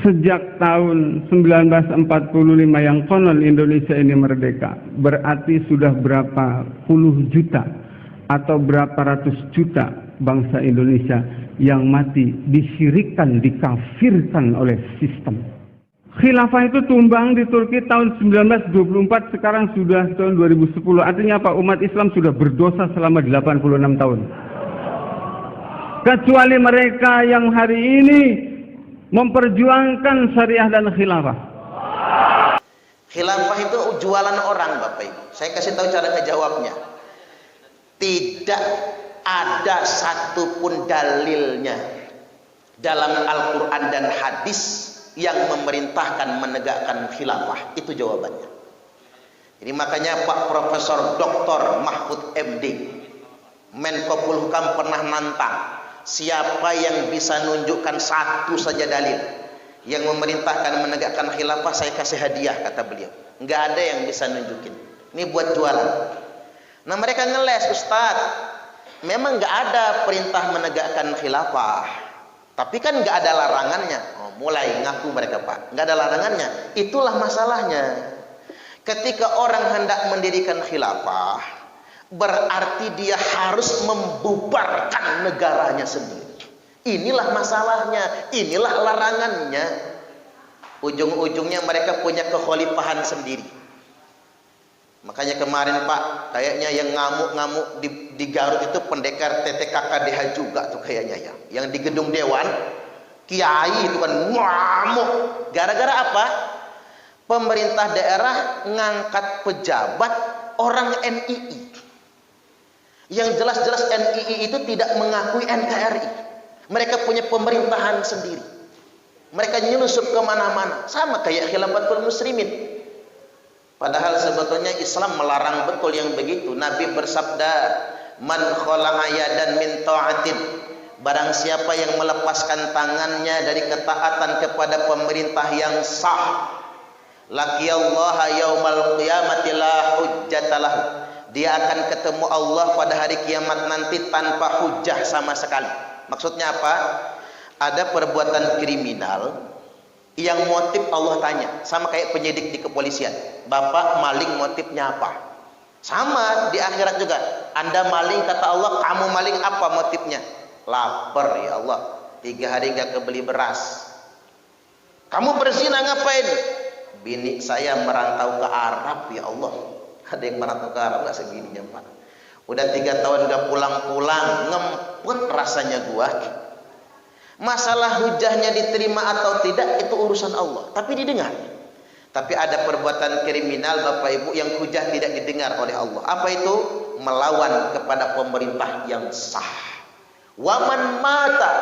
sejak tahun 1945 yang konon Indonesia ini merdeka, berarti sudah berapa puluh juta atau berapa ratus juta bangsa Indonesia yang mati disyirikkan, dikafirkan oleh sistem. Khilafah itu tumbang di Turki tahun 1924, sekarang sudah tahun 2010. Artinya apa? Umat Islam sudah berdosa selama 86 tahun. Kecuali mereka yang hari ini memperjuangkan syariah dan khilafah. Khilafah itu jualan orang, Bapak Ibu. Saya kasih tahu cara ngejawabnya. Tidak ada satupun dalilnya dalam Al-Quran dan hadis yang memerintahkan menegakkan khilafah. Itu jawabannya. Jadi makanya Pak Profesor Dr. Mahfud MD, Menko Polhukam, pernah nantang, siapa yang bisa nunjukkan satu saja dalil yang memerintahkan menegakkan khilafah, saya kasih hadiah, kata beliau. Nggak ada yang bisa nunjukin. Ini buat jualan. Nah mereka ngeles, Ustadz, memang nggak ada perintah menegakkan khilafah, tapi kan nggak ada larangannya. Oh, mulai ngaku mereka, Pak, nggak ada larangannya. Itulah masalahnya. Ketika orang hendak mendirikan khilafah, berarti dia harus membubarkan negaranya sendiri. Inilah masalahnya, inilah larangannya. Ujung-ujungnya mereka punya kekhalifahan sendiri. Makanya kemarin, Pak, kayaknya yang ngamuk-ngamuk di Garut itu pendekar TTKKDH juga tuh kayaknya ya. Yang di gedung Dewan, kiai itu kan ngamuk. Gara-gara apa? Pemerintah daerah ngangkat pejabat orang NII. Yang jelas-jelas NII itu tidak mengakui NKRI. Mereka punya pemerintahan sendiri. Mereka nyelusup kemana-mana. Sama kayak Khilafatul Muslimin. Padahal sebetulnya Islam melarang betul yang begitu. Nabi bersabda, man khala'a yadan min ta'atin, barang siapa yang melepaskan tangannya dari ketaatan kepada pemerintah yang sah, laqiyallaha yaumal qiyamati la hujjatalah, dia akan ketemu Allah pada hari kiamat nanti tanpa hujjah sama sekali. Maksudnya apa? Ada perbuatan kriminal yang motif Allah tanya, sama kayak penyidik di kepolisian. Bapak maling, motifnya apa? Sama di akhirat juga. Anda maling, kata Allah, kamu maling apa motifnya? Lapar ya Allah, 3 hari nggak kebeli beras. Kamu berzina ngapain? Bini saya merantau ke Arab ya Allah. Ada yang merantau ke Arab nggak segininya, Pak? Udah 3 tahun nggak pulang-pulang, ngempet rasanya gua. Masalah hujahnya diterima atau tidak itu urusan Allah, tapi didengar. Tapi ada perbuatan kriminal, Bapak Ibu, yang hujah tidak didengar oleh Allah. Apa itu? Melawan kepada pemerintah yang sah. Waman mata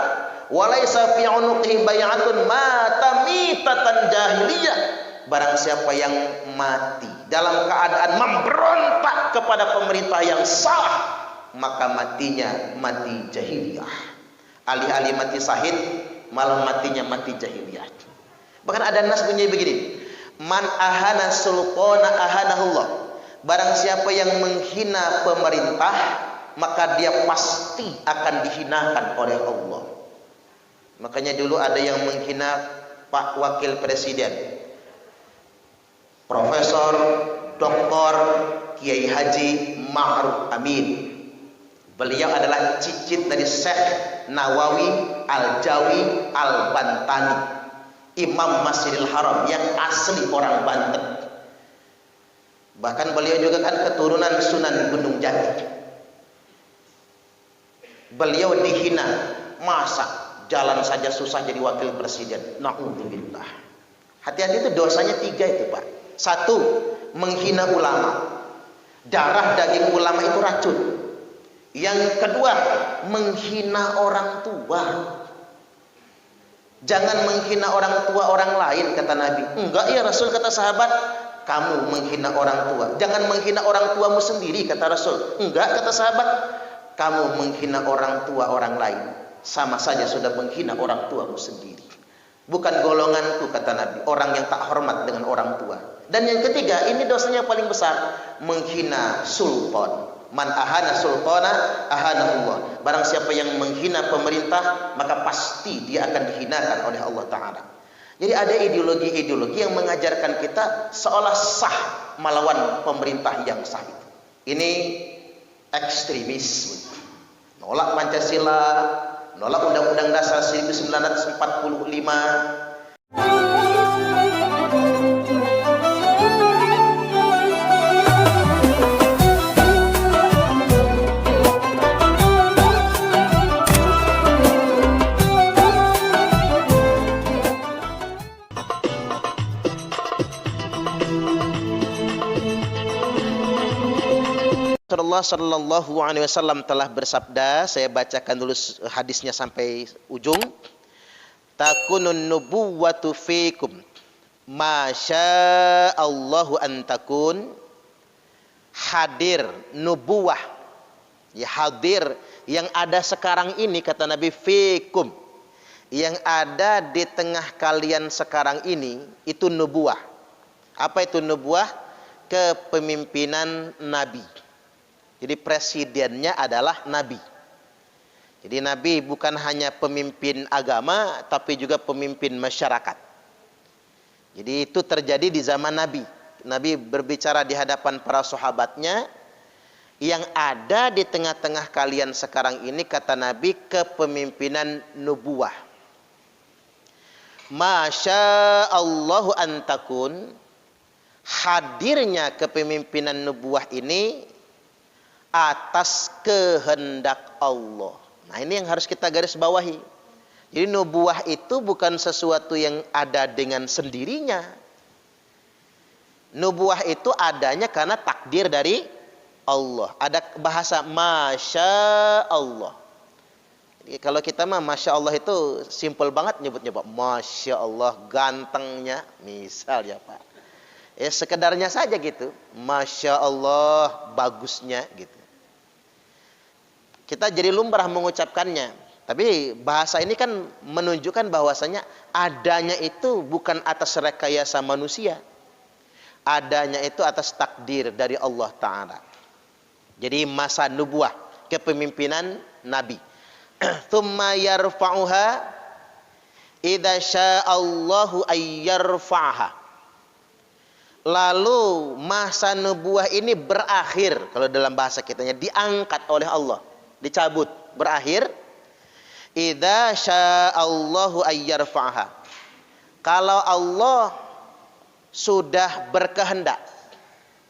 walaysa fi unuqihi bay'atun mata mitatan jahiliyah. Barang siapa yang mati dalam keadaan memberontak kepada pemerintah yang sah, maka matinya mati jahiliyah. Alih-alih mati syahid, malah matinya mati jahiliyah. Bahkan ada nas bunyi begini, man ahana sultana ahanahullah, barang siapa yang menghina pemerintah, maka dia pasti akan dihinakan oleh Allah. Makanya dulu ada yang menghina Pak Wakil Presiden, Profesor Dr. Kiai Haji Ma'ruf Amin. Beliau adalah cicit dari Syekh Nawawi Al-Jawi Al-Bantani, Imam Masjidil Haram yang asli orang Banten. Bahkan beliau juga kan keturunan Sunan Gunung Jati. Beliau dihina, masa jalan saja susah jadi wakil presiden. Na'udzubillah. Hati-hati itu dosanya 3 itu, Pak. 1, menghina ulama. Darah daging ulama itu racun. Yang kedua, menghina orang tua. Jangan menghina orang tua orang lain, kata Nabi. Enggak ya Rasul, kata sahabat. Kamu menghina orang tua. Jangan menghina orang tuamu sendiri, kata Rasul. Enggak, kata sahabat. Kamu menghina orang tua orang lain, sama saja sudah menghina orang tuamu sendiri. Bukan golonganku, kata Nabi, orang yang tak hormat dengan orang tua. Dan yang ketiga, ini dosanya paling besar, menghina sultan. Man ahana sultana ahanahullah. Barang siapa yang menghina pemerintah, maka pasti dia akan dihinakan oleh Allah Ta'ala. Jadi ada ideologi-ideologi yang mengajarkan kita seolah sah melawan pemerintah yang sah itu. Ini ekstremis. Nolak Pancasila, nolak Undang-Undang Dasar 1945. Rasulullah Shallallahu Alaihi Wasallam telah bersabda, saya bacakan dulu hadisnya sampai ujung. Takunun nubuwwatu fikum, masya Allahu antakun. Hadir nubuwah, ya hadir yang ada sekarang ini, kata Nabi, fikum, yang ada di tengah kalian sekarang ini, itu nubuwah. Apa itu nubuwah? Kepemimpinan Nabi. Jadi presidennya adalah Nabi. Jadi Nabi bukan hanya pemimpin agama, tapi juga pemimpin masyarakat. Jadi itu terjadi di zaman Nabi. Nabi berbicara di hadapan para sahabatnya, yang ada di tengah-tengah kalian sekarang ini, kata Nabi, kepemimpinan nubuwah. Masya Allahu antakun, hadirnya kepemimpinan nubuwah ini atas kehendak Allah. Nah, ini yang harus kita garis bawahi. Jadi nubuwah itu bukan sesuatu yang ada dengan sendirinya. Nubuwah itu adanya karena takdir dari Allah. Ada bahasa Masya Allah. Jadi kalau kita mah Masya Allah itu simple banget nyebutnya, Pak. Masya Allah gantengnya, misal ya Pak. Ya sekedarnya saja gitu. Masya Allah bagusnya gitu. Kita jadi lumrah mengucapkannya. Tapi bahasa ini kan menunjukkan bahwasanya adanya itu bukan atas rekayasa manusia. Adanya itu atas takdir dari Allah Ta'ala. Jadi masa nubuah, kepemimpinan Nabi. Thumma yarfa'uha idza sya'allahu ayyarfa'aha. Lalu masa nubuah ini berakhir, kalau dalam bahasa kitanya diangkat oleh Allah, dicabut, berakhir. Idza sya'allahu ayyarfa'aha. Kalau Allah sudah berkehendak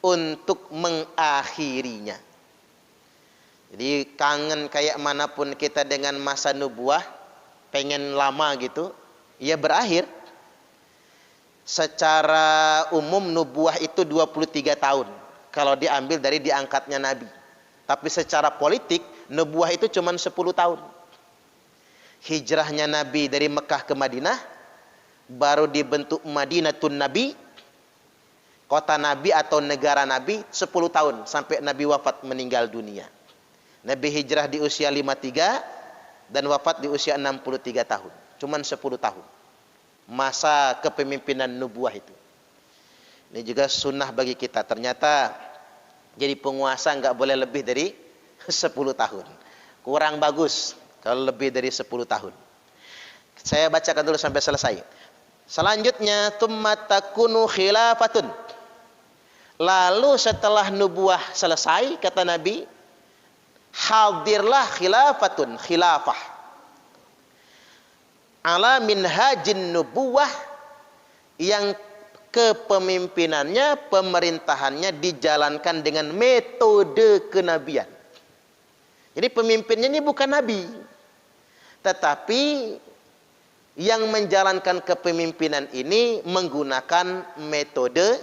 untuk mengakhirinya. Jadi kangen kayak manapun kita dengan masa nubuah, pengen lama gitu, ya berakhir. Secara umum nubuah itu 23 tahun kalau diambil dari diangkatnya Nabi. Tapi secara politik nubuah itu cuma 10 tahun. Hijrahnya Nabi dari Mekah ke Madinah, baru dibentuk Madinatun Nabi, kota Nabi atau negara Nabi, 10 tahun sampai Nabi wafat meninggal dunia. Nabi hijrah di usia 53 dan wafat di usia 63 tahun. Cuman 10 tahun. Masa kepemimpinan nubuah itu. Ini juga sunnah bagi kita. Ternyata jadi penguasa nggak boleh lebih dari 10 tahun. Kurang bagus kalau lebih dari 10 tahun. Saya bacakan dulu sampai selesai. Selanjutnya, tsumma takunu khilafatun. Lalu setelah nubuah selesai, kata Nabi, hadirlah khilafatun, khilafah. Ala minhajin nubuwah, yang kepemimpinannya, pemerintahannya dijalankan dengan metode kenabian. Jadi pemimpinnya ini bukan nabi, tetapi yang menjalankan kepemimpinan ini menggunakan metode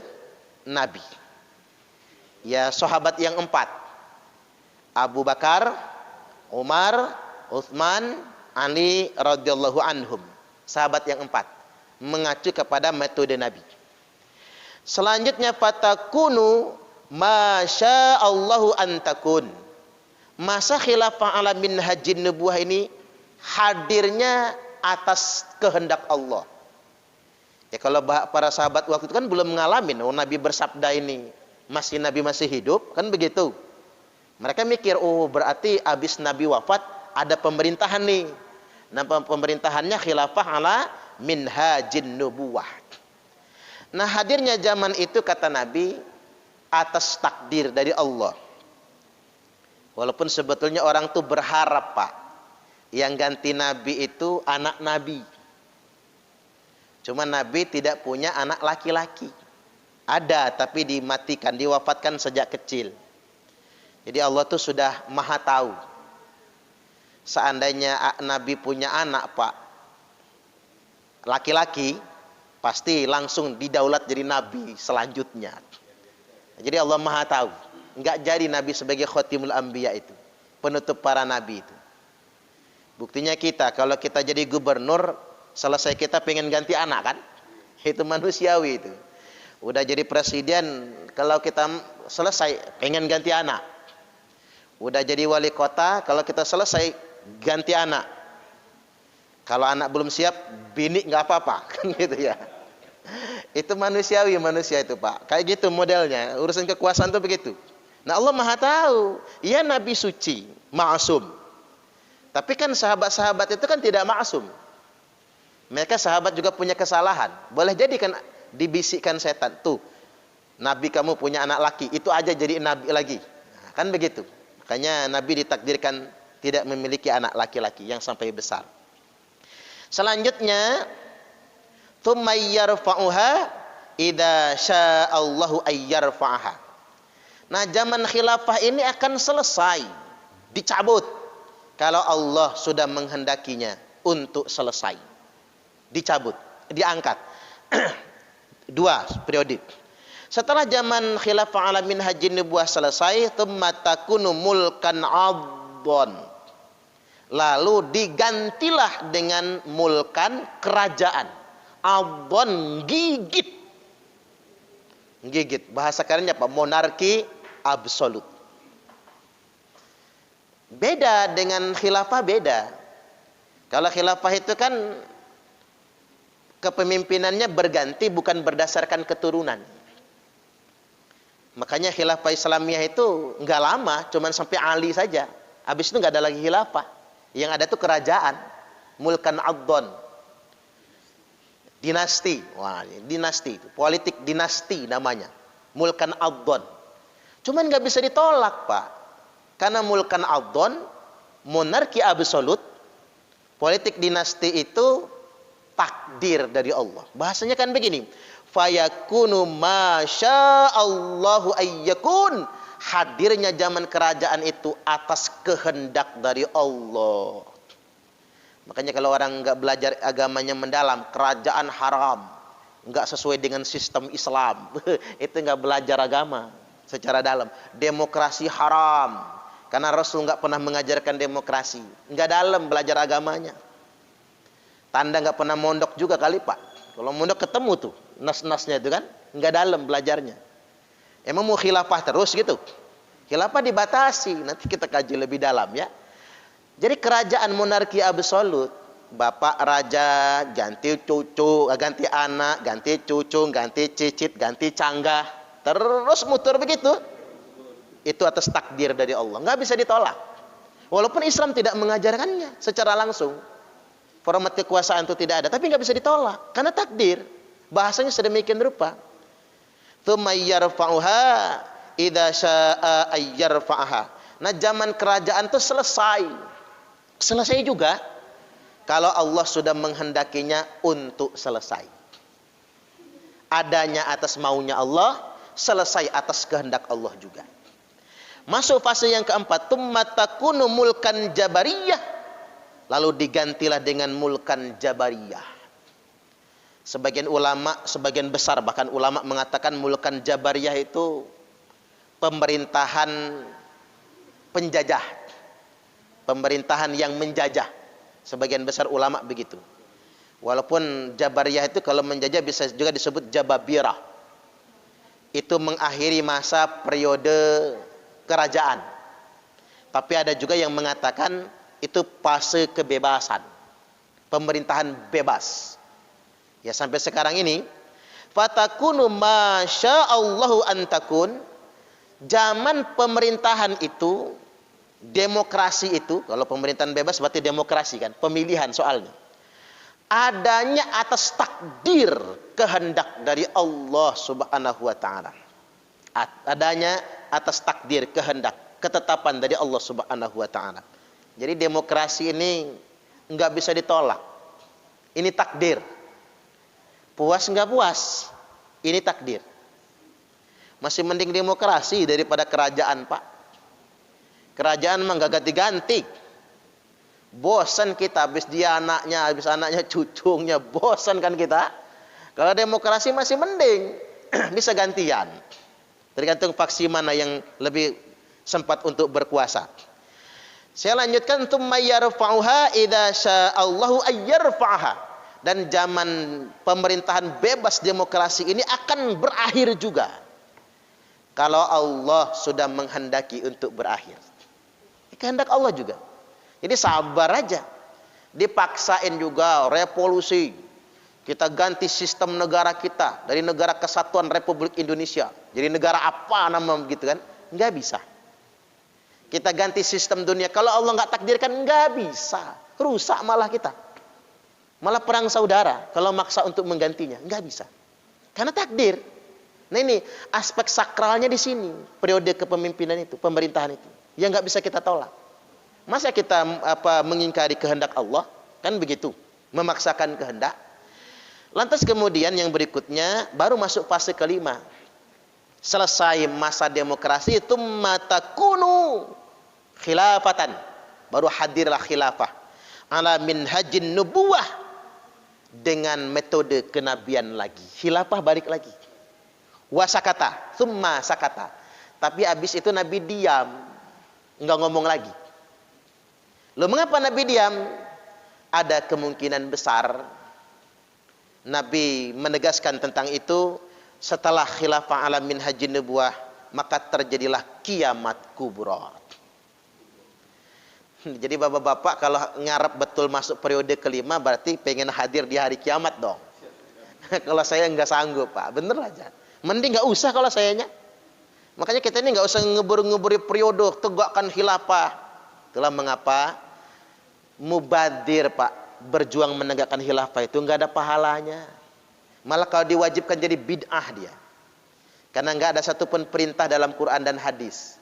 nabi. Ya, sahabat yang 4. Abu Bakar, Umar, Utsman, Ali radhiyallahu anhum. Sahabat yang 4 mengacu kepada metode Nabi. Selanjutnya, fatakunu masya Allahu antakun. Masa khilafah ala minhajin nubuwah ini hadirnya atas kehendak Allah. Ya kalau para sahabat waktu itu kan belum mengalami, Nabi bersabda ini, Nabi masih hidup, kan begitu. Mereka mikir, oh berarti habis Nabi wafat ada pemerintahan nih. Nah, pemerintahannya khilafah ala minhajin nubuwah. Nah, hadirnya zaman itu kata Nabi atas takdir dari Allah. Walaupun sebetulnya orang tuh berharap, Pak, yang ganti Nabi itu anak Nabi. Cuma Nabi tidak punya anak laki-laki. Ada, tapi dimatikan, diwafatkan sejak kecil. Jadi Allah tuh sudah maha tahu. Seandainya Nabi punya anak, Pak, laki-laki, pasti langsung didaulat jadi Nabi selanjutnya. Jadi Allah maha tahu. Enggak jadi Nabi sebagai khotimul anbiya itu, penutup para Nabi itu. Buktinya kita, kalau kita jadi gubernur, selesai kita pengen ganti anak kan? Itu manusiawi itu. Udah jadi presiden, kalau kita selesai pengen ganti anak. Udah jadi wali kota, kalau kita selesai ganti anak. Kalau anak belum siap, bini nggak apa-apa, kan gitu ya. Itu manusiawi manusia itu, Pak. Kayak gitu modelnya. Urusan kekuasaan tuh begitu. Nah, Allah maha tahu. Ia Nabi suci, ma'asum. Tapi kan sahabat-sahabat itu kan tidak ma'asum. Mereka sahabat juga punya kesalahan. Boleh jadi kan dibisikkan setan, tuh Nabi kamu punya anak laki, itu aja jadi Nabi lagi. Nah, kan begitu. Makanya Nabi ditakdirkan tidak memiliki anak laki-laki yang sampai besar. Selanjutnya, tsumma yarfa'uha idza sya'allahu ayyarfa'aha. Nah, zaman khilafah ini akan selesai, dicabut kalau Allah sudah menghendakinya untuk selesai. Dicabut, diangkat. 2 periode. Setelah zaman khilafah ala minhajin nubuwah selesai, tsumma takunu mulkan 'addan. Lalu digantilah dengan mulkan kerajaan. 'Addan, gigit. Gigit. Bahasa kerennya apa? Monarki absolut. Beda dengan khilafah, beda. Kalau khilafah itu kan kepemimpinannya berganti bukan berdasarkan keturunan. Makanya khilafah Islamiyah itu nggak lama, cuman sampai Ali saja. Habis itu nggak ada lagi khilafah. Yang ada tuh kerajaan, mulkan 'addan. Dinasti. Wah, dinasti itu. Politik dinasti namanya. Mulkan 'addan. Cuman nggak bisa ditolak, Pak. Karena mulkan 'addan, monarki absolut, politik dinasti itu takdir dari Allah. Bahasanya kan begini, fayakunu masyaallahu ayyakun. Hadirnya zaman kerajaan itu atas kehendak dari Allah. Makanya kalau orang nggak belajar agamanya mendalam, kerajaan haram, nggak sesuai dengan sistem Islam, itu nggak belajar agama secara dalam. Demokrasi haram, karena Rasul nggak pernah mengajarkan demokrasi, nggak dalam belajar agamanya. Tanda nggak pernah mondok juga kali, Pak. Kalau mondok ketemu tuh nas-nasnya itu kan, nggak dalam belajarnya. Emang mau khilafah terus gitu? Khilafah dibatasi, nanti kita kaji lebih dalam ya. Jadi kerajaan monarki absolut, bapak raja, ganti cucu, ganti anak, ganti cucu, ganti cicit, ganti canggah, terus muter begitu. Itu atas takdir dari Allah, nggak bisa ditolak. Walaupun Islam tidak mengajarkannya secara langsung. Format kekuasaan itu tidak ada, tapi nggak bisa ditolak karena takdir. Bahasanya sedemikian rupa. Tsumma yarfa'uha idza syaa'a ayyarfa'aha. Nah, zaman kerajaan itu selesai. Selesai juga kalau Allah sudah menghendakinya untuk selesai. Adanya atas maunya Allah, selesai atas kehendak Allah juga. Masuk fase yang keempat, tsumma takunu mulkan jabariyah. Lalu digantilah dengan mulkan jabariyah. Sebagian ulama, sebagian besar bahkan ulama mengatakan mulkan jabariyah itu pemerintahan penjajah. Pemerintahan yang menjajah. Sebagian besar ulama begitu. Walaupun jabariyah itu kalau menjajah bisa juga disebut jababirah. Itu mengakhiri masa periode kerajaan. Tapi ada juga yang mengatakan itu fase kebebasan, pemerintahan bebas. Ya, sampai sekarang ini fatakunu masyaallahu antakun. Zaman pemerintahan itu, demokrasi itu, kalau pemerintahan bebas berarti demokrasi kan, pemilihan soalnya. adanya atas takdir kehendak dari Allah Subhanahu wa taala. Adanya atas takdir kehendak ketetapan dari Allah Subhanahu wa taala. Jadi demokrasi ini nggak bisa ditolak. Ini takdir. Puas nggak puas, ini takdir. Masih mending demokrasi daripada kerajaan, Pak. Kerajaan mah nggak ganti-ganti. Bosan kita, habis dia anaknya, habis anaknya cucunya, bosan kan kita. Kalau demokrasi masih mending, bisa gantian. Tergantung faksi mana yang lebih sempat untuk berkuasa. Saya lanjutkan, tsumma yarfa'uha idza sya'allahu ayyarfa'ha. Dan zaman pemerintahan bebas demokrasi ini akan berakhir juga kalau Allah sudah menghendaki untuk berakhir. Kehendak Allah juga. Jadi sabar aja. Dipaksain juga revolusi. Kita ganti sistem negara kita dari negara kesatuan Republik Indonesia jadi negara apa nama begitu kan? Nggak bisa. Kita ganti sistem dunia. Kalau Allah nggak takdirkan, nggak bisa. Rusak malah kita. Malah perang saudara kalau maksa untuk menggantinya, nggak bisa. Karena takdir. Nah ini aspek sakralnya di sini, periode kepemimpinan itu, pemerintahan itu, yang nggak bisa kita tolak. Masa kita mengingkari kehendak Allah? Kan begitu, memaksakan kehendak. Lantas kemudian yang berikutnya baru masuk fase kelima. Selesai masa demokrasi itu matakunu khilafatan, baru hadirlah khilafah ala minhajin nubuwah, dengan metode kenabian lagi. Khilafah balik lagi. Wasakata, thumma sakata. Tapi habis itu Nabi diam, nggak ngomong lagi. Loh, mengapa Nabi diam? Ada kemungkinan besar Nabi menegaskan tentang itu setelah khilafah ala minhajin nubuwah, maka terjadilah kiamat kubra. Jadi bapak-bapak kalau ngarep betul masuk periode kelima berarti pengen hadir di hari kiamat dong. Kalau saya nggak sanggup, Pak, bener aja. Mending nggak usah kalau sayanya. Makanya kita ini nggak usah ngebur-ngeburi periode tegakkan khilafah. Itulah mengapa mubadir, Pak, berjuang menegakkan khilafah itu nggak ada pahalanya. Malah kalau diwajibkan jadi bid'ah dia. Karena nggak ada satupun perintah dalam Quran dan hadis.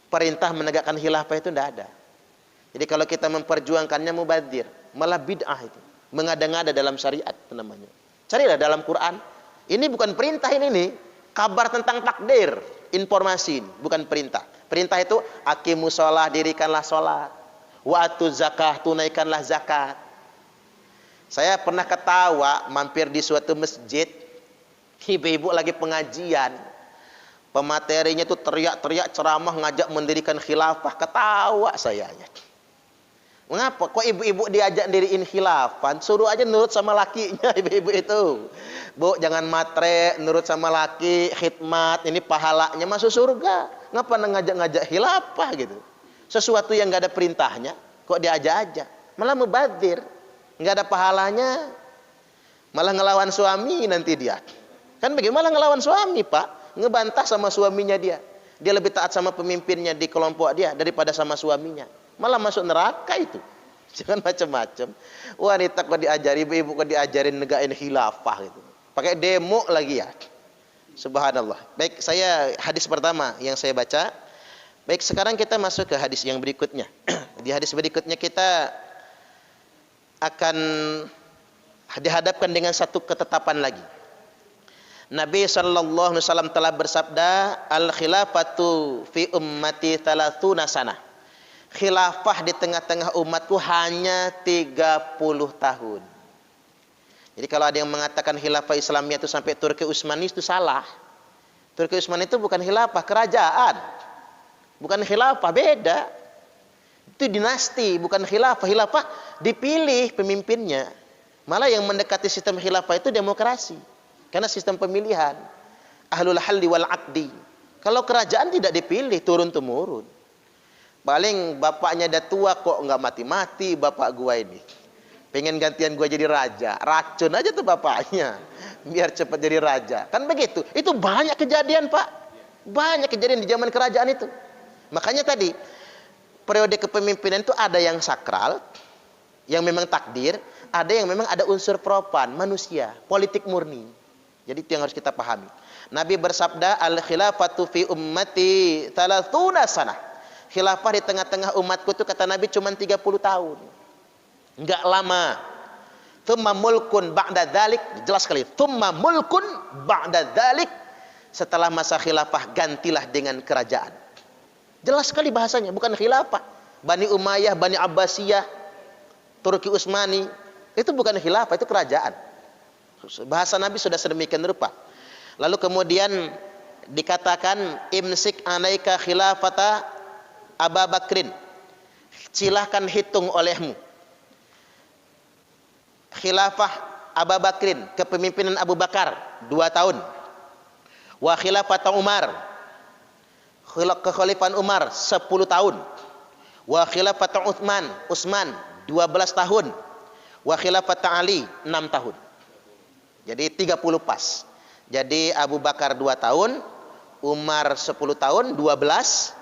Perintah menegakkan khilafah itu nggak ada. Jadi kalau kita memperjuangkannya mubadir, malah bid'ah itu. Mengada-ngada dalam syariat itu namanya. Carilah dalam Quran. Ini bukan perintah ini nih. Kabar tentang takdir. Informasi ini, bukan perintah. Perintah itu aqimus shalah, dirikanlah sholat. Wa atuz zakah, tunaikanlah zakat. Saya pernah ketawa mampir di suatu masjid. Ibu-ibu lagi pengajian. Pematerinya itu teriak-teriak ceramah ngajak mendirikan khilafah. Ketawa saya. Mengapa? Kok ibu-ibu diajak diriin khilafah? Suruh aja nurut sama lakinya ibu-ibu itu. Bu, jangan matre, nurut sama laki, khidmat, ini pahalanya masuk surga. Ngapa ngajak-ngajak khilafah gitu? Sesuatu yang nggak ada perintahnya, kok diajak aja? Malah mubadir, nggak ada pahalanya, malah ngelawan suami nanti dia. Kan bagaimana ngelawan suami, Pak? Ngebantah sama suaminya dia. Dia lebih taat sama pemimpinnya di kelompok dia daripada sama suaminya. Malah masuk neraka itu. Jangan macam-macam. Wanita kok diajari, ibu-ibu kok diajarin negain khilafah gitu. Pakai demo lagi ya. Subhanallah. Baik, saya hadis pertama yang saya baca. Baik, sekarang kita masuk ke hadis yang berikutnya. Di hadis berikutnya kita akan dihadapkan dengan satu ketetapan lagi. Nabi sallallahu alaihi wasallam telah bersabda, al-khilafatu fi ummati 30 sanah. Khilafah di tengah-tengah umatku hanya 30 tahun. Jadi kalau ada yang mengatakan khilafah Islamiyah itu sampai Turki Utsmani itu salah. Turki Utsmani itu bukan khilafah, kerajaan. Bukan khilafah, beda. Itu dinasti, bukan khilafah. Khilafah dipilih pemimpinnya. Malah yang mendekati sistem khilafah itu demokrasi. Karena sistem pemilihan. Ahlul halli wal aqdi. Kalau kerajaan tidak dipilih, turun-temurun. Paling bapaknya dah tua kok nggak mati-mati bapak gua ini. Pengen gantian gua jadi raja. Racun aja tuh bapaknya. Biar cepat jadi raja. Kan begitu. Itu banyak kejadian, Pak. Banyak kejadian di zaman kerajaan itu. Makanya tadi, periode kepemimpinan itu ada yang sakral, yang memang takdir. ada yang memang ada unsur propan, manusia, politik murni. Jadi itu yang harus kita pahami. Nabi bersabda, al-khilafatu fi ummati 30 sanah. Khilafah di tengah-tengah umatku itu kata Nabi cuma 30 tahun. Enggak lama. Tsumma mulkun ba'da dzalik, jelas sekali. Tsumma mulkun ba'da dzalik. Setelah masa khilafah gantilah dengan kerajaan. Jelas sekali bahasanya, bukan khilafah. Bani Umayyah, Bani Abbasiyah, Turki Utsmani, itu bukan khilafah, itu kerajaan. Bahasa Nabi sudah sedemikian rupa. Lalu kemudian dikatakan imsik alaika khilafata Abu Bakrin. Silahkan hitung olehmu khilafah Abu Bakrin, kepemimpinan Abu Bakar 2 tahun. Wa khilafata Umar, kekhalifahan Umar 10 tahun. Wa khilafata Utsman 12 tahun. Wa khilafata Ali 6 tahun. Jadi 30 pas. Jadi Abu Bakar 2 tahun, Umar 10 tahun 12,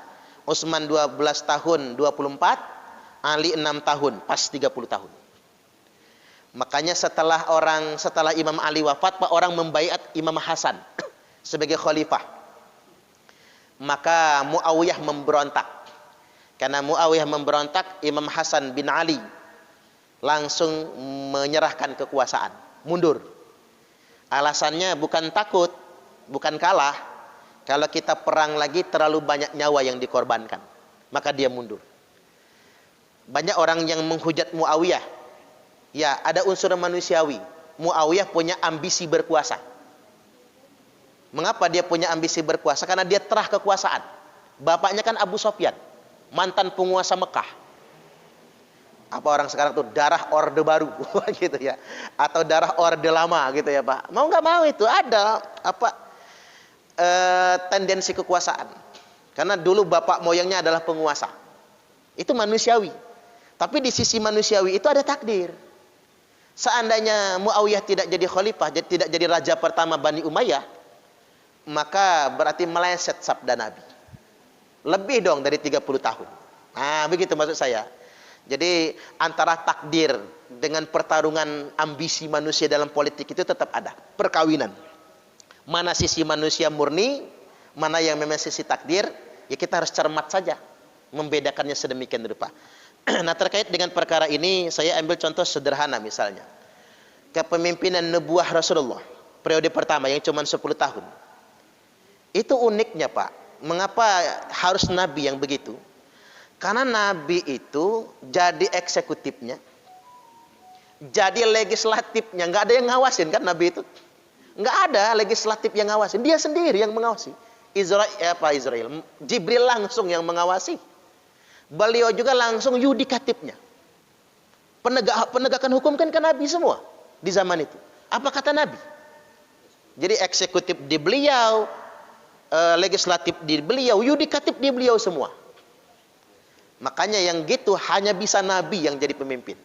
Utsman 12 tahun 24, Ali 6 tahun, pas 30 tahun. Makanya setelah Imam Ali wafat, Pak, orang membaiat Imam Hasan sebagai khalifah. Maka Muawiyah memberontak. Karena Muawiyah memberontak, Imam Hasan bin Ali langsung menyerahkan kekuasaan, mundur. Alasannya bukan takut, bukan kalah. Kalau kita perang lagi terlalu banyak nyawa yang dikorbankan, maka dia mundur. Banyak orang yang menghujat Muawiyah. Ya, ada unsur manusiawi. Muawiyah punya ambisi berkuasa. Mengapa dia punya ambisi berkuasa? Karena dia terah kekuasaan. Bapaknya kan Abu Sofyan, mantan penguasa Mekah. Apa orang sekarang tuh darah orde baru gitu ya, atau darah orde lama gitu ya, Pak. Mau nggak mau itu ada tendensi kekuasaan. Karena dulu bapak moyangnya adalah penguasa. Itu manusiawi. Tapi di sisi manusiawi itu ada takdir. Seandainya Muawiyah tidak jadi khalifah, tidak jadi raja pertama Bani Umayyah, maka berarti meleset sabda Nabi. Lebih dong dari 30 tahun. Nah, begitu maksud saya. Jadi antara takdir dengan pertarungan ambisi manusia dalam politik itu tetap ada. Perkawinan. Mana sisi manusia murni, mana yang memang sisi takdir, ya kita harus cermat saja membedakannya sedemikian rupa. Nah, terkait dengan perkara ini saya ambil contoh sederhana misalnya. Kepemimpinan nubuah Rasulullah periode pertama yang cuma 10 tahun. Itu uniknya, Pak. Mengapa harus Nabi yang begitu? Karena Nabi itu jadi eksekutifnya, jadi legislatifnya, nggak ada yang ngawasin kan Nabi itu. Nggak ada legislatif yang ngawasin, dia sendiri yang mengawasi. Israel, Jibril langsung yang mengawasi. Beliau juga langsung yudikatifnya. Penegakan hukum kan ke Nabi semua di zaman itu. Apa kata Nabi? Jadi eksekutif di beliau, legislatif di beliau, yudikatif di beliau semua. Makanya yang gitu hanya bisa Nabi yang jadi pemimpin.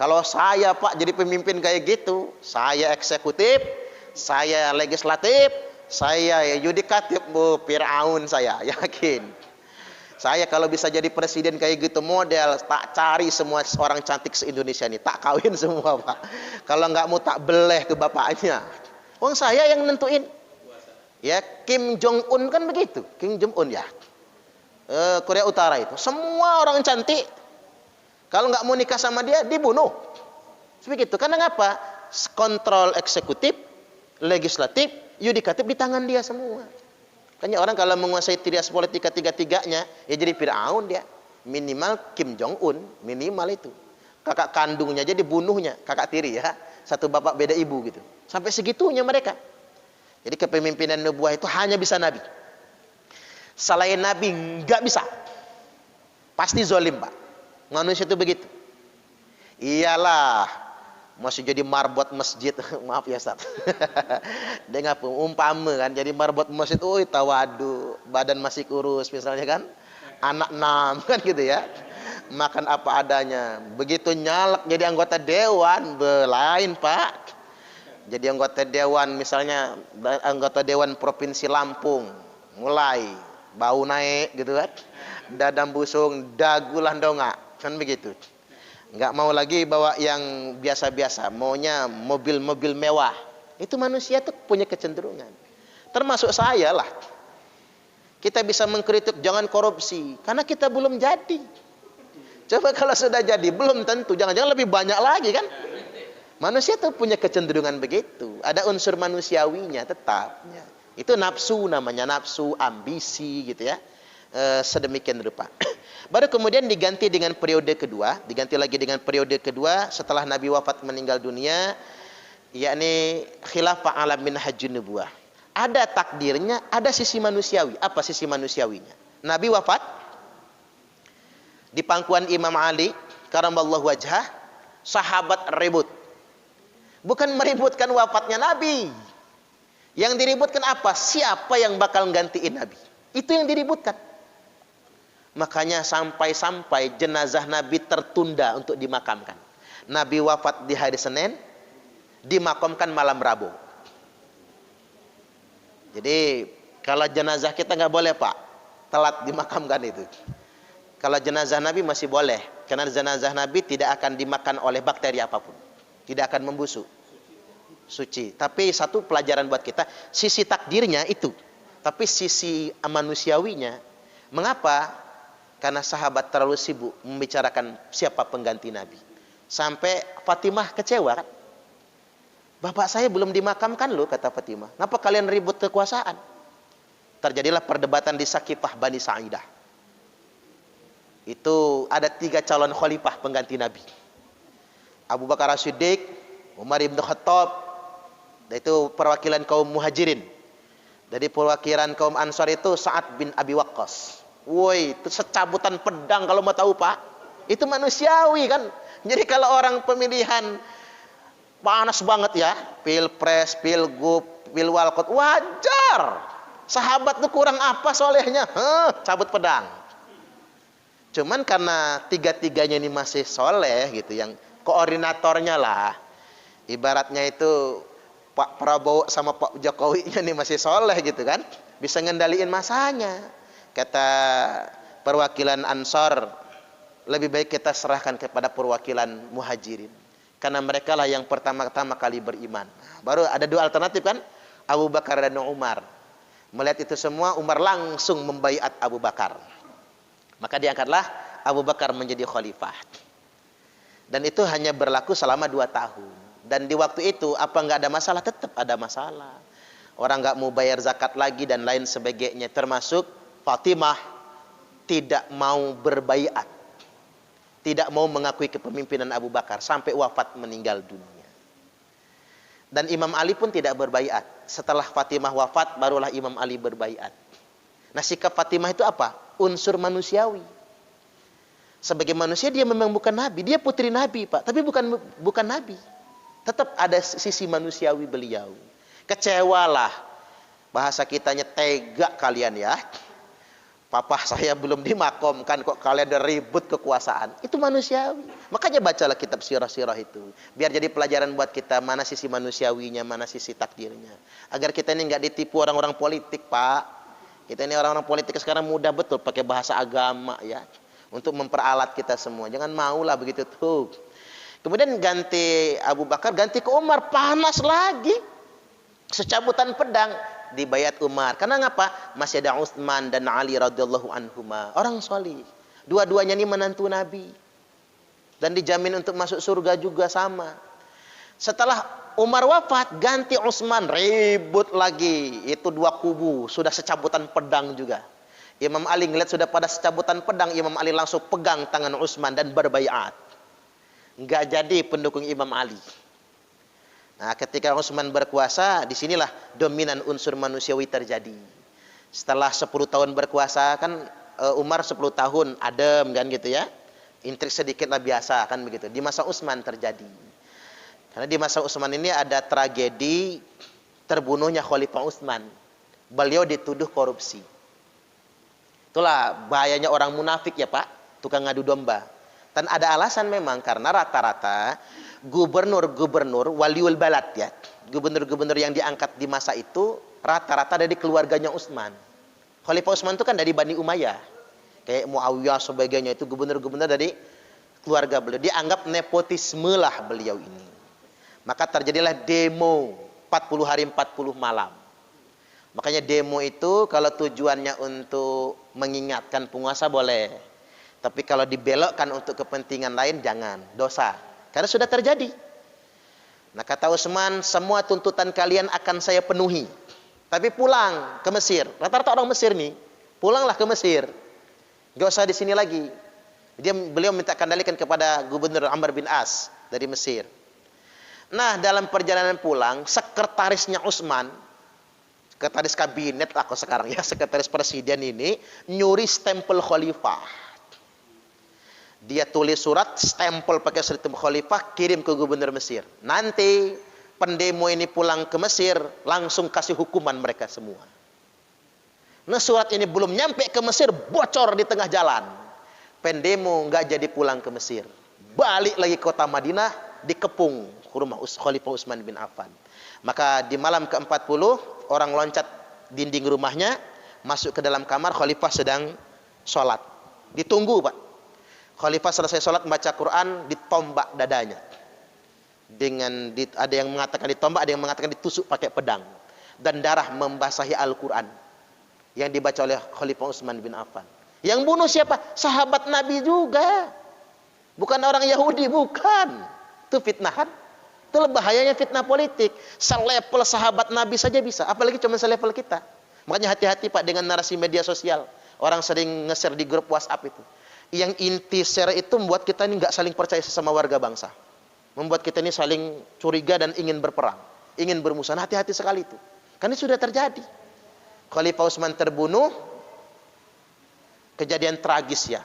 Kalau saya, Pak, jadi pemimpin kayak gitu, saya eksekutif, saya legislatif, saya yudikatif, Fir'aun saya, yakin. Saya kalau bisa jadi presiden kayak gitu model, tak cari semua orang cantik se-Indonesia ini, tak kawin semua, Pak. Kalau nggak mau tak beleh ke bapaknya. Wong saya yang nentuin. Ya, Kim Jong Un kan begitu, Kim Jong Un ya. Korea Utara itu semua orang cantik, kalau nggak mau nikah sama dia dibunuh. Begitu. Karena ngapa? Kontrol eksekutif, legislatif, yudikatif di tangan dia semua. Makanya orang kalau menguasai trias politika tiga-tiganya, ya jadi Fir'aun dia. Minimal Kim Jong Un, minimal itu. Kakak kandungnya aja dibunuhnya, kakak tiri ya, satu bapak beda ibu gitu. Sampai segitunya mereka. Jadi kepemimpinan nubuah itu hanya bisa Nabi. Selain Nabi nggak bisa. Pasti zolim, Pak. Manusia itu begitu. Iyalah, masih jadi marbot masjid. Maaf ya, Ustaz. Dengan umpama kan jadi marbot masjid, tawadu, badan masih kurus misalnya kan. Anak 6 kan gitu ya. Makan apa adanya. Begitu nyalek jadi anggota dewan, lain, Pak. Jadi anggota dewan misalnya anggota dewan Provinsi Lampung, mulai bau naik gitu kan, dadam busung, dagulah dongak, kan begitu. Nggak mau lagi bawa yang biasa-biasa, maunya mobil-mobil mewah. Itu manusia tuh punya kecenderungan. Termasuk saya lah. Kita bisa mengkritik jangan korupsi, karena kita belum jadi. Coba kalau sudah jadi, belum tentu. Jangan-jangan lebih banyak lagi kan? Manusia tuh punya kecenderungan begitu. Ada unsur manusiawinya tetap. Itu nafsu namanya, nafsu, ambisi gitu ya. Sedemikian rupa. Baru kemudian diganti dengan periode kedua, diganti lagi dengan periode kedua setelah Nabi wafat meninggal dunia, yakni khilafah ala minhajun nubuwah. Ada takdirnya, ada sisi manusiawi. Apa sisi manusiawinya? Nabi wafat di pangkuan Imam Ali karamallahu wajhah, sahabat ribut. Bukan meributkan wafatnya Nabi. Yang diributkan apa? Siapa yang bakal gantiin Nabi? Itu yang diributkan. Makanya sampai-sampai jenazah Nabi tertunda untuk dimakamkan. Nabi wafat di hari Senin, dimakamkan malam Rabu. Jadi kalau jenazah kita nggak boleh Pak, telat dimakamkan itu. Kalau jenazah Nabi masih boleh, karena jenazah Nabi tidak akan dimakan oleh bakteri apapun, tidak akan membusuk, suci. Tapi satu pelajaran buat kita, sisi takdirnya itu, tapi sisi manusiawinya, mengapa? Karena sahabat terlalu sibuk membicarakan siapa pengganti Nabi. Sampai Fatimah kecewa kan? Bapak saya belum dimakamkan loh, kata Fatimah. Kenapa kalian ribut kekuasaan? Terjadilah perdebatan di Sakifah Bani Sa'idah. Itu ada 3 calon khalifah pengganti Nabi. Abu Bakar As-Siddiq, Umar ibn Khattab, dan itu perwakilan kaum muhajirin. Dari perwakilan kaum Ansar itu Sa'ad bin Abi Waqqas. Woi, itu secabutan pedang kalau mau tahu Pak. Itu manusiawi kan. Jadi kalau orang pemilihan panas banget ya, pilpres, pilgub, pilwalkot, wajar. Sahabat tuh kurang apa solehnya? Cabut pedang. Cuman karena 3-3-nya ini masih soleh gitu, yang koordinatornya lah. Ibaratnya itu Pak Prabowo sama Pak Jokowi ini masih soleh gitu kan. Bisa ngendaliin masanya. Kata perwakilan Ansar, lebih baik kita serahkan kepada perwakilan muhajirin, karena mereka lah yang pertama-tama kali beriman. Baru ada 2 alternatif kan, Abu Bakar dan Umar. Melihat itu semua, Umar langsung membaiat Abu Bakar. Maka diangkatlah Abu Bakar menjadi khalifah. Dan itu hanya berlaku selama 2 tahun. Dan di waktu itu apa nggak ada masalah? Tetap ada masalah. Orang nggak mau bayar zakat lagi dan lain sebagainya. Termasuk Fatimah tidak mau berbaiat, tidak mau mengakui kepemimpinan Abu Bakar sampai wafat meninggal dunia. Dan Imam Ali pun tidak berbaiat. Setelah Fatimah wafat, barulah Imam Ali berbaiat. Nah, sikap Fatimah itu apa? Unsur manusiawi. Sebagai manusia dia memang bukan nabi, dia putri nabi Pak, tapi bukan nabi. Tetap ada sisi manusiawi beliau. Kecewalah, bahasa kitanya tega kalian ya. Papa saya belum dimakamkan kok kalian udah ribut kekuasaan. Itu manusiawi. Makanya bacalah kitab sirah-sirah itu. Biar jadi pelajaran buat kita mana sisi manusiawinya, mana sisi takdirnya. Agar kita ini nggak ditipu orang-orang politik Pak. Kita ini orang-orang politik sekarang mudah betul pakai bahasa agama ya. Untuk memperalat kita semua. Jangan maulah begitu tuh. Kemudian ganti Abu Bakar, ganti ke Umar. Panas lagi. Secabutan pedang. Dibayat Umar. Karena ngapa? Masih ada Utsman dan Ali radhiyallahu anhuma. Orang solih. Dua-duanya ini menantu Nabi. Dan dijamin untuk masuk surga juga sama. Setelah Umar wafat, ganti Utsman. Ribut lagi. Itu 2 kubu. Sudah secabutan pedang juga. Imam Ali ngeliat sudah pada secabutan pedang. Imam Ali langsung pegang tangan Utsman dan berbaiat. Nggak jadi pendukung Imam Ali. Nah, ketika Utsman berkuasa, disinilah dominan unsur manusiawi terjadi. Setelah 10 tahun berkuasa, kan Umar 10 tahun adem kan gitu ya. Intrik sedikit lah biasa kan begitu. Di masa Utsman terjadi. Karena di masa Utsman ini ada tragedi terbunuhnya Khalifah Utsman. Beliau dituduh korupsi. Itulah bahayanya orang munafik ya Pak, tukang ngadu domba. Dan ada alasan memang karena rata-rata gubernur-gubernur waliul balad ya, gubernur-gubernur yang diangkat di masa itu rata-rata dari keluarganya Utsman. Khalifah Utsman itu kan dari Bani Umayyah, kayak Muawiyah sebagainya, itu gubernur-gubernur dari keluarga beliau. Dianggap nepotisme lah beliau ini. Maka terjadilah demo 40 hari 40 malam. Makanya demo itu kalau tujuannya untuk mengingatkan penguasa boleh. Tapi kalau dibelokkan untuk kepentingan lain jangan, dosa. Karena sudah terjadi. Nah kata Utsman, semua tuntutan kalian akan saya penuhi. Tapi pulang ke Mesir. Rata-rata orang Mesir nih, pulanglah ke Mesir. Gak usah di sini lagi. Beliau minta kendalikan kepada Gubernur Amr bin As dari Mesir. Nah dalam perjalanan pulang, sekretarisnya Utsman, sekretaris kabinet lah kok sekarang ya, sekretaris presiden ini nyuri stempel khalifah. Dia tulis surat, stempel pakai stempel khalifah, kirim ke gubernur Mesir. Nanti pendemo ini pulang ke Mesir, langsung kasih hukuman mereka semua. Nah surat ini belum nyampe ke Mesir, bocor di tengah jalan. Pendemo nggak jadi pulang ke Mesir. Balik lagi ke kota Madinah, dikepung ke rumah Khalifah Utsman bin Affan. Maka di malam ke-40, orang loncat dinding rumahnya, masuk ke dalam kamar, Khalifah sedang sholat. Ditunggu Pak. Khalifah selesai sholat membaca Quran, ditombak dadanya. Ada yang mengatakan ditombak, ada yang mengatakan ditusuk pakai pedang. Dan darah membasahi Al-Quran yang dibaca oleh Khalifah Utsman bin Affan. Yang bunuh siapa? Sahabat Nabi juga. Bukan orang Yahudi, bukan. Itu fitnahan. Itu bahayanya fitnah politik. Selevel sahabat Nabi saja bisa, apalagi cuma selevel kita. Makanya hati-hati Pak dengan narasi media sosial. Orang sering nge-share di grup WhatsApp itu. Yang inti share itu membuat kita ini nggak saling percaya sesama warga bangsa. Membuat kita ini saling curiga dan ingin berperang, ingin bermusuhan. Hati-hati sekali itu. Karena sudah terjadi. Khalifah Utsman terbunuh, kejadian tragis ya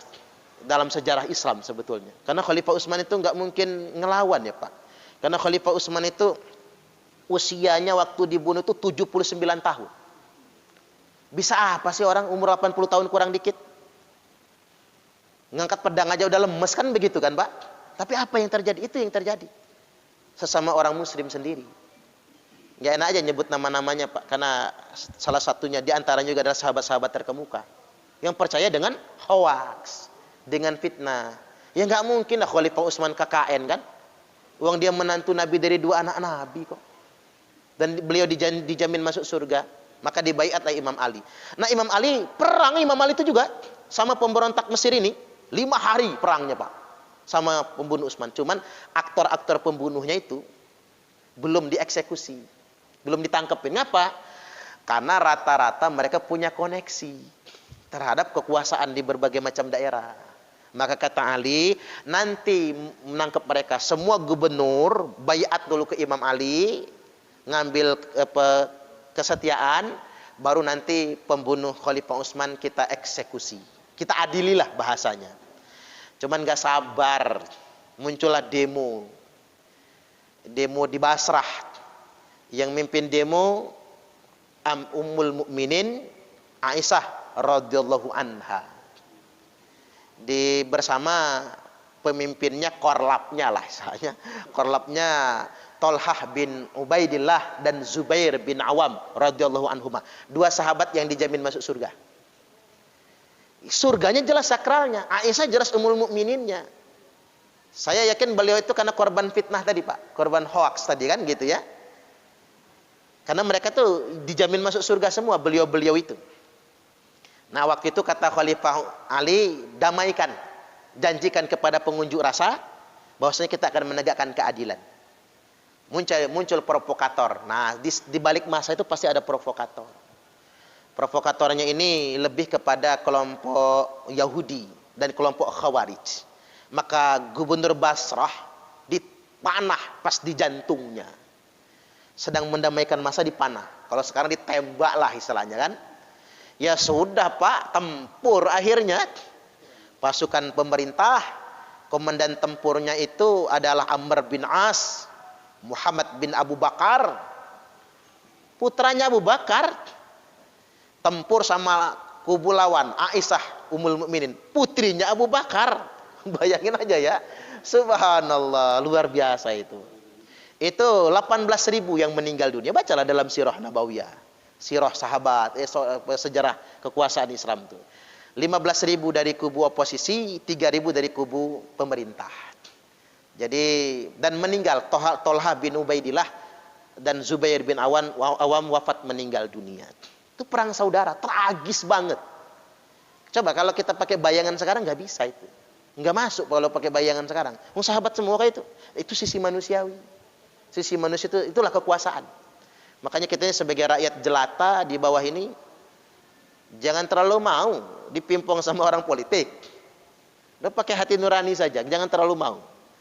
dalam sejarah Islam sebetulnya. Karena Khalifah Utsman itu nggak mungkin ngelawan ya Pak. Karena Khalifah Utsman itu usianya waktu dibunuh itu 79 tahun. Bisa apa sih orang umur 80 tahun kurang dikit? Ngangkat pedang aja udah lemes kan begitu kan Pak? Tapi apa yang terjadi? Itu yang terjadi. Sesama orang muslim sendiri. Gak enak aja nyebut nama-namanya Pak. Karena salah satunya diantaranya juga adalah sahabat-sahabat terkemuka. Yang percaya dengan hoax. Dengan fitnah. Ya gak mungkin lah Khalifah Utsman KKN kan? Uang dia menantu Nabi dari 2 anak Nabi kok. Dan beliau dijamin masuk surga. Maka dibaiatlah Imam Ali. Nah Imam Ali, perang Imam Ali itu juga sama pemberontak Mesir ini. 5 hari perangnya Pak. Sama pembunuh Utsman. Cuman aktor-aktor pembunuhnya itu belum dieksekusi. Belum ditangkepin. Ngapa? Karena rata-rata mereka punya koneksi terhadap kekuasaan di berbagai macam daerah. Maka kata Ali, nanti menangkap mereka semua gubernur, baiat dulu ke Imam Ali, ngambil kesetiaan, baru nanti pembunuh Khalifah Utsman kita eksekusi. Kita adililah bahasanya. Cuman gak sabar, muncullah demo. Demo di Basrah. Yang mimpin demo Ummul Mukminin Aisyah radhiyallahu anha. Bersama pemimpinnya korlapnya lah istilahnya. Korlapnya Tolhah bin Ubaidillah dan Zubair bin Awam radhiyallahu anhuma. 2 sahabat yang dijamin masuk surga. Surganya jelas sakralnya, Aisyah jelas Ummul Mukmininnya. Saya yakin beliau itu karena korban fitnah tadi Pak, korban hoax tadi kan gitu ya. Karena mereka tuh dijamin masuk surga semua beliau-beliau itu. Nah waktu itu kata Khalifah Ali, damaikan, janjikan kepada pengunjuk rasa bahwasanya kita akan menegakkan keadilan. Muncul provokator. Nah di balik masa itu pasti ada provokator. Provokatornya ini lebih kepada kelompok Yahudi dan kelompok Khawarij. Maka gubernur Basrah dipanah pas di jantungnya. Sedang mendamaikan masa dipanah. Kalau sekarang ditembak lah istilahnya kan. Ya sudah Pak, tempur akhirnya. Pasukan pemerintah, komandan tempurnya itu adalah Amr bin As, Muhammad bin Abu Bakar, putranya Abu Bakar. Tempur sama kubu lawan Aisyah Ummul Mukminin, putrinya Abu Bakar. Bayangin aja ya. Subhanallah, luar biasa itu. Itu 18.000 yang meninggal dunia. Bacalah dalam sirah Nabawiyah. Sirah sahabat, sejarah kekuasaan Islam itu. 15.000 dari kubu oposisi, 3.000 dari kubu pemerintah. Jadi, dan meninggal Tolha bin Ubaidillah dan Zubair bin Awam wafat meninggal dunia. Itu perang saudara, tragis banget. Coba kalau kita pakai bayangan sekarang nggak bisa itu. Nggak masuk kalau pakai bayangan sekarang. Sahabat semua kayak itu. Itu sisi manusiawi. Sisi manusia itulah kekuasaan. Makanya kita sebagai rakyat jelata di bawah ini jangan terlalu mau dipimpong sama orang politik. Udah pakai hati nurani saja, jangan terlalu mau.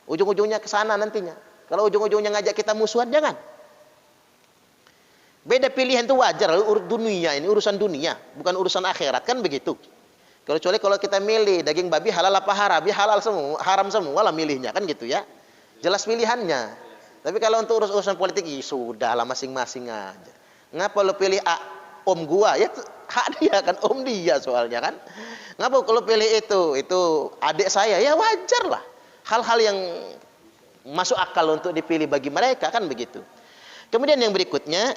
Ujung-ujungnya ke sana nantinya. Kalau ujung-ujungnya ngajak kita musuhan, jangan. Beda pilihan itu wajar, dunia ini urusan dunia, bukan urusan akhirat, kan begitu. Kecuali kalau kita milih daging babi halal apa haram, ya halal semua, haram semua lah milihnya, kan gitu ya. Jelas pilihannya. Tapi kalau untuk urusan politik, sudahlah masing-masing aja. Ngapa lo pilih A, om gua? Ya hak dia kan, om dia soalnya kan. Ngapa kalau pilih itu adik saya? Ya wajar lah. Hal-hal yang masuk akal untuk dipilih bagi mereka, kan begitu. Kemudian yang berikutnya,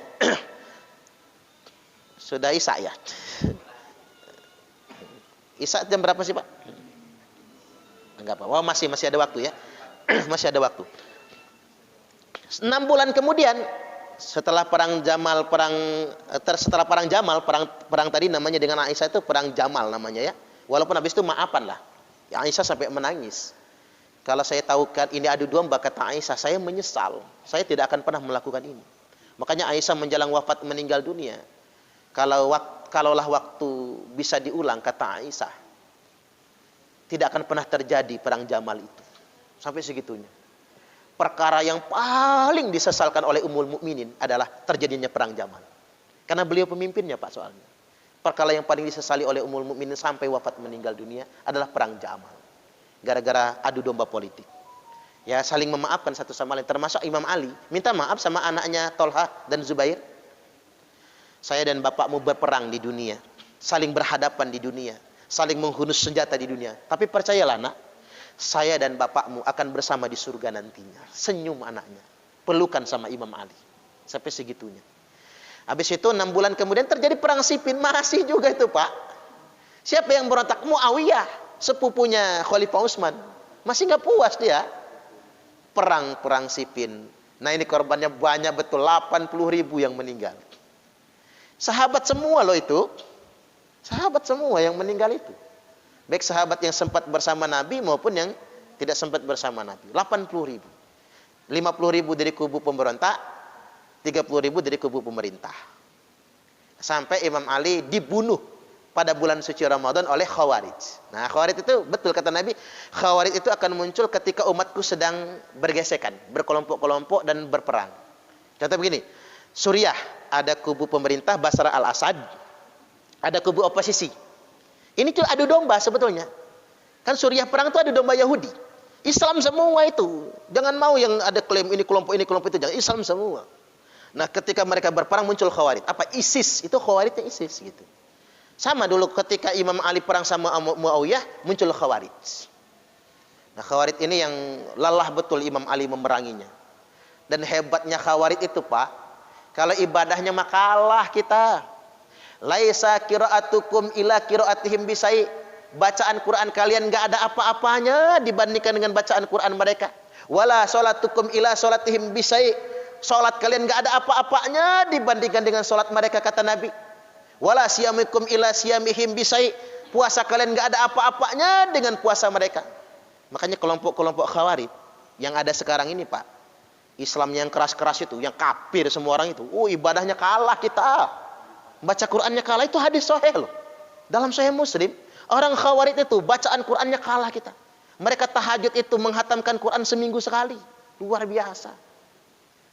sudah Isya ya. Isya jam berapa sih Pak? Enggak apa. Wah, masih ada waktu ya. Masih ada waktu. 6 bulan kemudian setelah perang Jamal, perang tadi namanya dengan Aisyah itu perang Jamal namanya ya. Walaupun habis itu maafan lah. Ya, Aisyah sampai menangis. Kalau saya tahu kan ini adu domba, kata Aisyah, saya menyesal. Saya tidak akan pernah melakukan ini. Makanya Aisyah menjelang wafat meninggal dunia. Kalaulah waktu bisa diulang, kata Aisyah, tidak akan pernah terjadi perang Jamal itu. Sampai segitunya. Perkara yang paling disesalkan oleh Ummul Mukminin adalah terjadinya perang Jamal. Karena beliau pemimpinnya Pak soalnya. Perkara yang paling disesali oleh Ummul Mukminin sampai wafat meninggal dunia adalah perang Jamal. Gara-gara adu domba politik. Ya, saling memaafkan satu sama lain. Termasuk Imam Ali minta maaf sama anaknya Tolha dan Zubair. Saya dan bapakmu berperang di dunia, saling berhadapan di dunia, saling menghunus senjata di dunia. Tapi percayalah nak, saya dan bapakmu akan bersama di surga nantinya. Senyum anaknya, pelukan sama Imam Ali. Sampai segitunya. Habis itu 6 bulan kemudian terjadi perang Siffin, masih juga itu Pak. Siapa yang berontak? Muawiyah, sepupunya Khalifah Utsman. Masih nggak puas dia. Perang Siffin. Nah ini korbannya banyak betul, 80.000 yang meninggal. Sahabat semua loh itu. Sahabat semua yang meninggal itu. Baik sahabat yang sempat bersama Nabi maupun yang tidak sempat bersama Nabi. 80.000. 50.000 dari kubu pemberontak, 30.000 dari kubu pemerintah. Sampai Imam Ali dibunuh pada bulan suci Ramadan oleh Khawarij. Nah, Khawarij itu betul kata Nabi, Khawarij itu akan muncul ketika umatku sedang bergesekan, berkelompok-kelompok dan berperang. Contoh begini, Suriah ada kubu pemerintah Bashar al-Assad, ada kubu oposisi. Ini tuh adu domba sebetulnya. Kan Suriah perang itu adu domba Yahudi. Islam semua itu. Jangan mau yang ada klaim ini kelompok itu, jangan, Islam semua. Nah, ketika mereka berperang muncul Khawarij. Apa? ISIS. Itu Khawarijnya ISIS gitu. Sama dulu ketika Imam Ali perang sama Muawiyah, muncul Khawarij. Nah, Khawarij ini yang lelah betul Imam Ali memeranginya. Dan hebatnya Khawarij itu Pak, kalau ibadahnya makalah kita. Laisa qiraatukum ila qiraatihim bisai. Bacaan Quran kalian enggak ada apa-apanya dibandingkan dengan bacaan Quran mereka. Wala salatukum ila salatihim bisai. Salat kalian enggak ada apa-apanya dibandingkan dengan salat mereka, kata Nabi. Wala siyamikum ila siyamihim bisai. Puasa kalian enggak ada apa-apanya dengan puasa mereka. Makanya kelompok-kelompok Khawarij yang ada sekarang ini Pak, Islam yang keras-keras itu, yang kafir semua orang itu, ibadahnya kalah kita. Baca Qurannya kalah, itu hadis sahih loh. Dalam Sahih Muslim, orang Khawarij itu bacaan Qurannya kalah kita. Mereka tahajud itu menghatamkan Quran seminggu sekali. Luar biasa.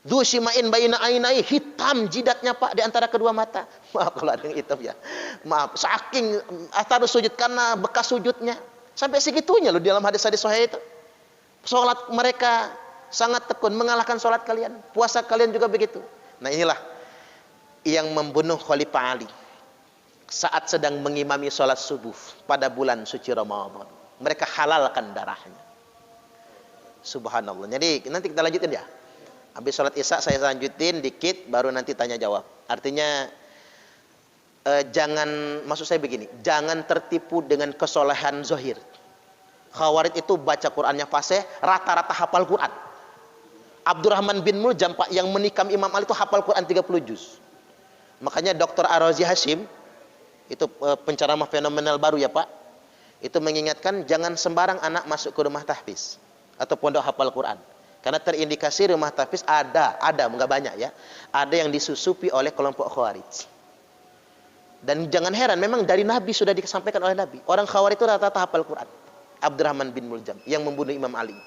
Dusyimain baina ainai, hitam jidatnya Pak di antara kedua mata. Maaf kalau ada yang hitam ya. Maaf, saking atar sujud karena bekas sujudnya. Sampai segitunya loh di dalam hadis-hadis sahih itu. Salat mereka sangat tekun, mengalahkan salat kalian. Puasa kalian juga begitu. Nah inilah yang membunuh Khalifah Ali saat sedang mengimami sholat subuh pada bulan suci Ramadan. Mereka halalkan darahnya. Subhanallah. Jadi nanti kita lanjutin ya. Habis sholat Isya saya lanjutin dikit, baru nanti tanya jawab. Artinya jangan, maksud saya begini, jangan tertipu dengan kesolehan zohir. Khawarij itu baca Qur'annya fasih, rata-rata hafal Qur'an. Abdurrahman bin Muljam, Pak, yang menikam Imam Ali itu hafal Qur'an 30 juz. Makanya Dr. Ar-Razi Hashim, itu penceramah fenomenal baru ya Pak, itu mengingatkan jangan sembarang anak masuk ke rumah tahfiz atau pondok hafal Quran, karena terindikasi rumah tahfiz ada nggak banyak ya, ada yang disusupi oleh kelompok Khawarij. Dan jangan heran, memang dari Nabi sudah disampaikan oleh Nabi, orang Khawarij itu rata-rata hafal Quran. Abdurrahman bin Muljam yang membunuh Imam Ali.